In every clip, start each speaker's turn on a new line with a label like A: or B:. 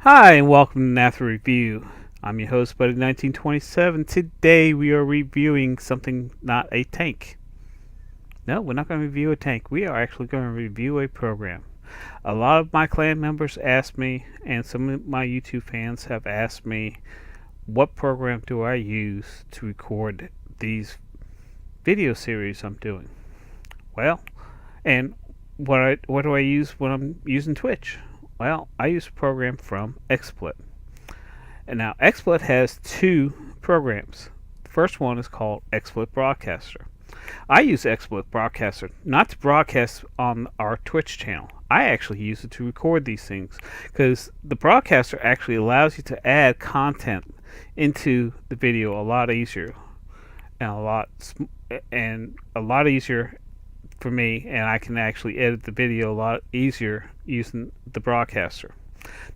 A: Hi, and welcome to NAFTA Review. I'm your host, Buddy1927. Today we are reviewing something, not a tank. No, we're not going to review a tank. We are actually going to review a program. A lot of my clan members asked me, and some of my YouTube fans have asked me, what program do I use to record these video series I'm doing? Well, and what do I use when I'm using Twitch? Well, I use a program from Xsplit. And now Xsplit has two programs. The first one is called Xsplit Broadcaster. I use Xsplit Broadcaster not to broadcast on our Twitch channel. I actually use it to record these things because the broadcaster actually allows you to add content into the video a lot easier and a lot easier for me, and I can actually edit the video a lot easier using the broadcaster.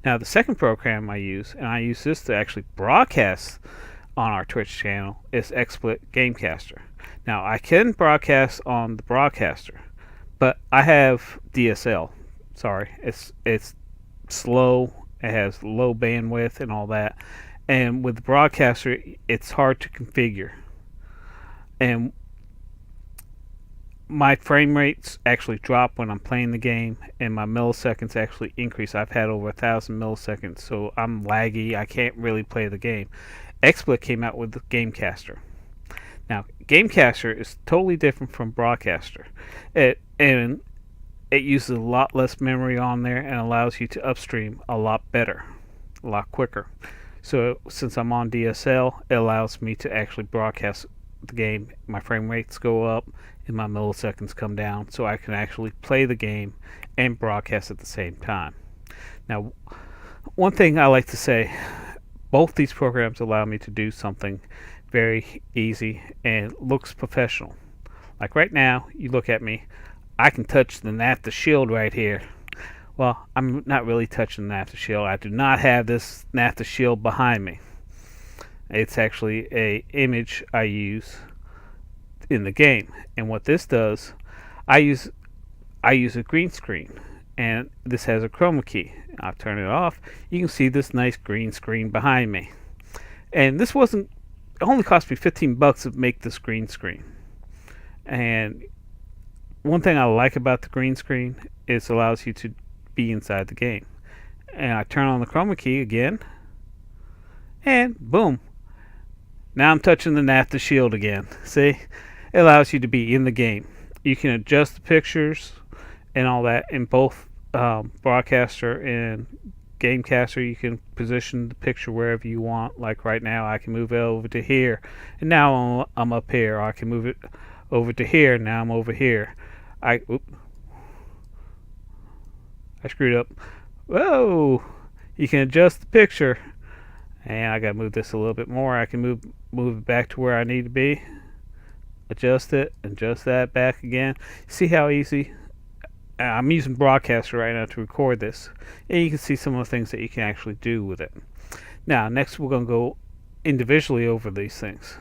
A: Now the second program I use, and I use this to actually broadcast on our Twitch channel, is XSplit Gamecaster. Now I can broadcast on the broadcaster, but I have DSL. Sorry, it's slow, it has low bandwidth and all that. And with the broadcaster, it's hard to configure. And my frame rates actually drop when I'm playing the game, and my milliseconds actually increase. I've had over 1,000 milliseconds, so I'm laggy. I can't really play the game. XSplit came out with the Gamecaster. Now, Gamecaster is totally different from Broadcaster. It uses a lot less memory on there and allows you to upstream a lot better, a lot quicker. So since I'm on DSL, it allows me to actually broadcast the game. My frame rates go up and my milliseconds come down, so I can actually play the game and broadcast at the same time. Now, one thing I like to say, both these programs allow me to do something very easy and looks professional. Like right now, you look at me, I can touch the NAFTA shield right here. Well, I'm not really touching the NAFTA shield. I do not have this NAFTA shield behind me. It's actually a image I use in the game, and what this does, I use a green screen, and this has a chroma key. I'll turn it off. You can see this nice green screen behind me, and this wasn't. It only cost me $15 to make this green screen. And one thing I like about the green screen is it allows you to be inside the game. And I turn on the chroma key again, and boom. Now I'm touching the NAFTA shield again. See? It allows you to be in the game. You can adjust the pictures and all that in both Broadcaster and Gamecaster. You can position the picture wherever you want. Like right now, I can move it over to here, and now I'm up here. Or I can move it over to here, and now I'm over here. I screwed up. Whoa! You can adjust the picture, and I gotta move this a little bit more. I can move it back to where I need to be. Adjust it, adjust that back again. See how easy? I'm using Broadcaster right now to record this, and you can see some of the things that you can actually do with it. Now, next we're going to go individually over these things.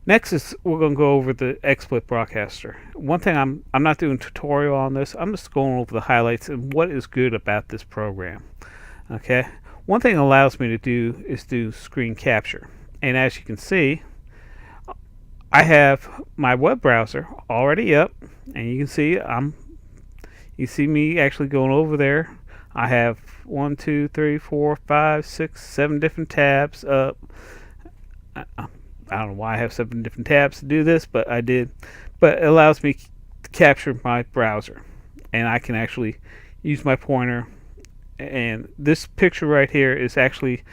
A: Next is we're going to go over the XSplit Broadcaster. One thing I'm not doing a tutorial on this. I'm just going over the highlights and what is good about this program. Okay, one thing it allows me to do is do screen capture, and as you can see, I have my web browser already up, and you can see you see me actually going over there. I have 1, 2, 3, 4, 5, 6, 7 different tabs up. I don't know why I have 7 different tabs to do this, but I did. But it allows me to capture my browser, and I can actually use my pointer. And this picture right here is actually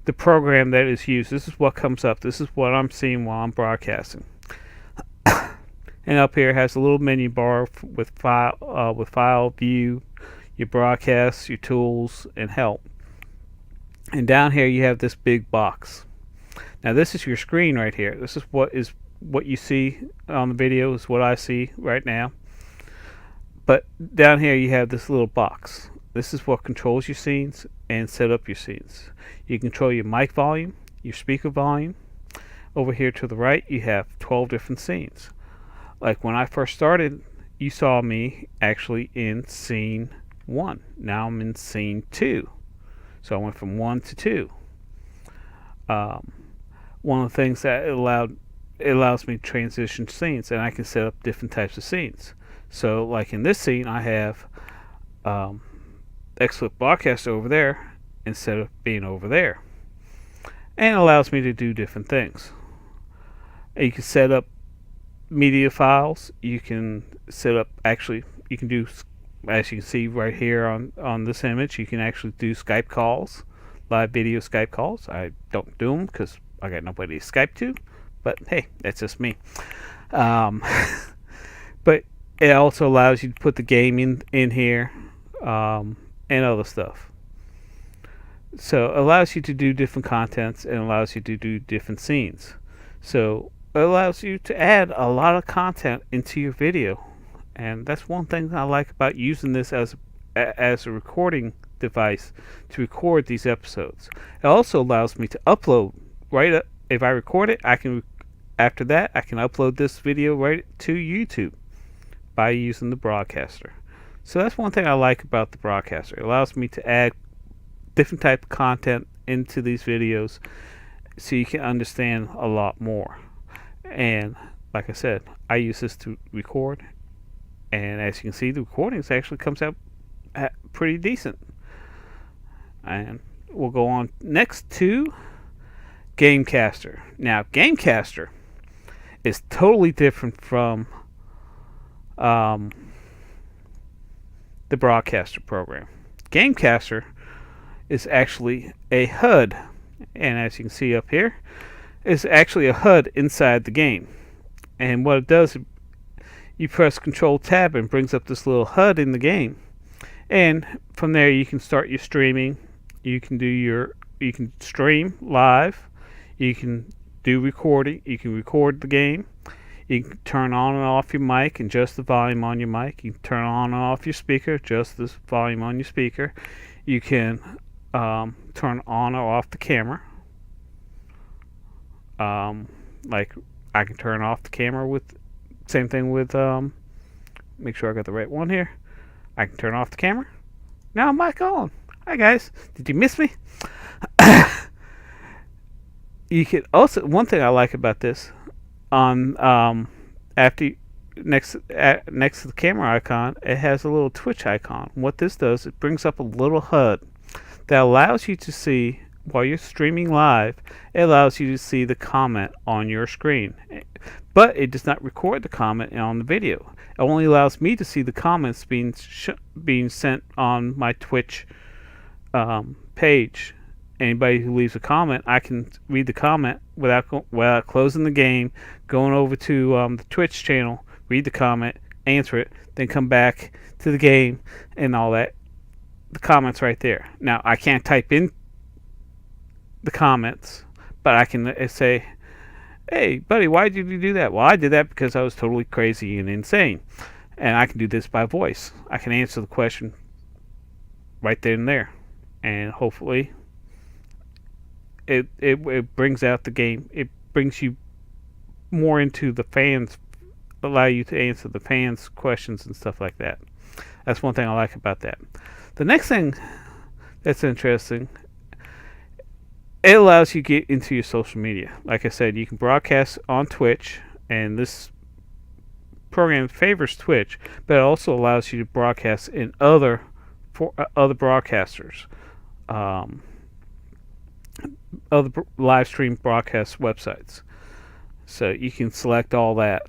A: the program that is used. This is what comes up. This is what I'm seeing while I'm broadcasting. And up here it has a little menu bar with file, view, your broadcasts, your tools, and help. And down here you have this big box. Now this is your screen right here. This is what you see on the video, is what I see right now. But down here you have this little box. This is what controls your scenes and set up your scenes. You control your mic volume, your speaker volume. Over here to the right you have 12 different scenes. Like when I first started, you saw me actually in scene 1. Now I'm in scene 2. So I went from 1 to 2. Um, One of the things that it allows me to transition scenes, and I can set up different types of scenes. So, like in this scene, I have um, Xsplit broadcast over there instead of being over there, and it allows me to do different things. You can set up media files. You can set up you can do, as you can see right here on this image, you can actually do Skype calls, live video Skype calls. I don't do them because I got nobody to Skype to, but hey, that's just me. Um, but it also allows you to put the game in here, and other stuff. So it allows you to do different contents and allows you to do different scenes. So it allows you to add a lot of content into your video, and that's one thing I like about using this as a recording device to record these episodes. It also allows me to upload if I record it, after that I can upload this video right to YouTube by using the broadcaster. So that's one thing I like about the broadcaster. It allows me to add different type of content into these videos so you can understand a lot more. And like I said, I use this to record, and as you can see, the recordings actually comes out pretty decent. And we'll go on next to Gamecaster. Now, Gamecaster is totally different from the broadcaster program. Gamecaster is actually a HUD, and as you can see up here, it's actually a HUD inside the game. And what it does, you press Control Tab and brings up this little HUD in the game, and from there you can start your streaming. You can stream live. You can do recording. You can record the game. You can turn on and off your mic and adjust the volume on your mic. You can turn on and off your speaker, adjust the volume on your speaker. You can turn on or off the camera. Like I can turn off the camera with same thing with make sure I got the right one here. I can turn off the camera. Now mic on. Hi guys, did you miss me? You can also, one thing I like about this, on next to the camera icon, it has a little Twitch icon. What this does, it brings up a little HUD that allows you to see, while you're streaming live, it allows you to see the comment on your screen. But it does not record the comment on the video. It only allows me to see the comments being sent on my Twitch page. Anybody who leaves a comment, I can read the comment without closing the game, going over to the Twitch channel, read the comment, answer it, then come back to the game and all that. The comments right there. Now, I can't type in the comments, but I can say, hey, buddy, why did you do that? Well, I did that because I was totally crazy and insane. And I can do this by voice. I can answer the question right then and there. And hopefully it brings out the game. It brings you more into the fans, allow you to answer the fans' questions and stuff like that. That's one thing I like about that. The next thing that's interesting, it allows you to get into your social media. Like I said, you can broadcast on Twitch, and this program favors Twitch, but it also allows you to broadcast in other broadcasters, other live stream broadcast websites. So you can select all that.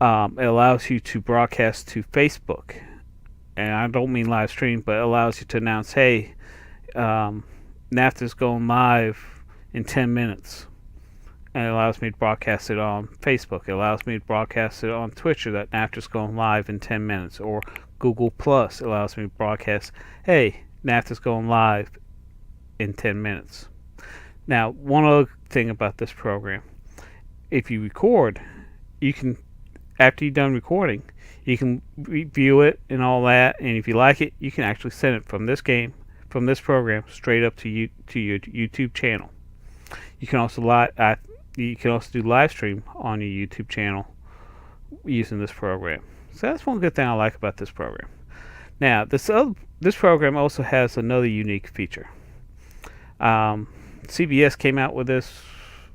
A: It allows you to broadcast to Facebook, and I don't mean live stream, but it allows you to announce, hey, NAFTA's going live in 10 minutes. And it allows me to broadcast it on Facebook. It allows me to broadcast it on Twitter that NAFTA's going live in 10 minutes. Or Google Plus allows me to broadcast, hey, NAFTA's going live in 10 minutes. Now, one other thing about this program, if you record, you can, after you're done recording, you can review it and all that, and if you like it, you can actually send it from this program, straight up to your YouTube channel. You can also do live stream on your YouTube channel using this program. So that's one good thing I like about this program. Now, this program also has another unique feature. CBS came out with this,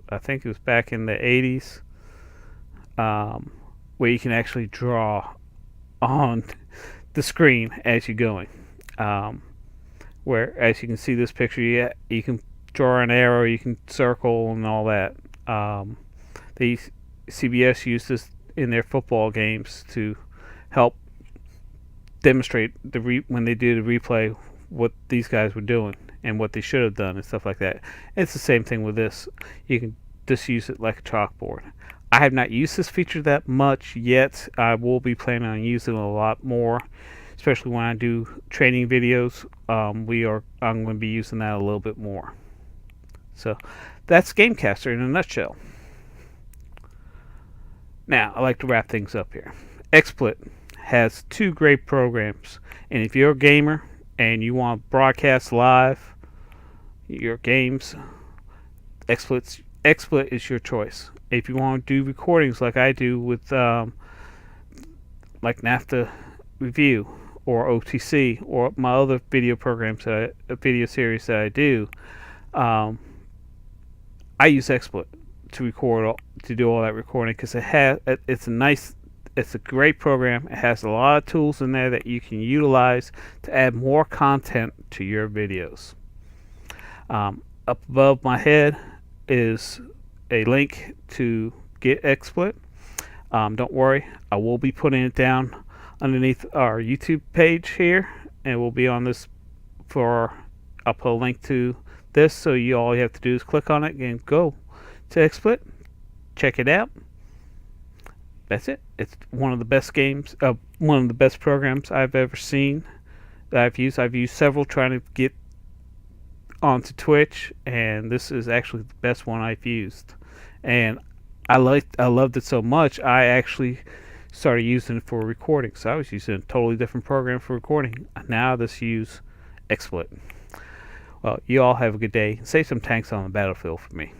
A: I think it was back in the 80s, where you can actually draw on the screen as you're going. Where, as you can see this picture, you can draw an arrow, you can circle, and all that. The CBS used this in their football games to help demonstrate when they do the replay what these guys were doing and what they should have done and stuff like that. It's the same thing with this. You can just use it like a chalkboard. I have not used this feature that much yet. I will be planning on using it a lot more, especially when I do training videos. I'm going to be using that a little bit more. So that's Gamecaster in a nutshell. Now, I like to wrap things up here. Xsplit has two great programs, and if you're a gamer and you want to broadcast live your games, Xsplit is your choice. If you want to do recordings like I do with like NAFTA Review or OTC or my other video programs, video series that I do, I use Xsplit to do all that recording because it's a great program. It has a lot of tools in there that you can utilize to add more content to your videos. Up above my head is a link to get Xsplit. Don't worry, I will be putting it down underneath our YouTube page here, and we'll be on this I'll put a link to this, so all you have to do is click on it and go to Xsplit, check it out. That's it. It's one of the best one of the best programs I've ever seen that I've used. I've used several trying to get onto Twitch, and this is actually the best one I've used. And I loved it so much, I actually started using it for recording. So I was using a totally different program for recording. Now I just use Xsplit. Well, you all have a good day. Save some tanks on the battlefield for me.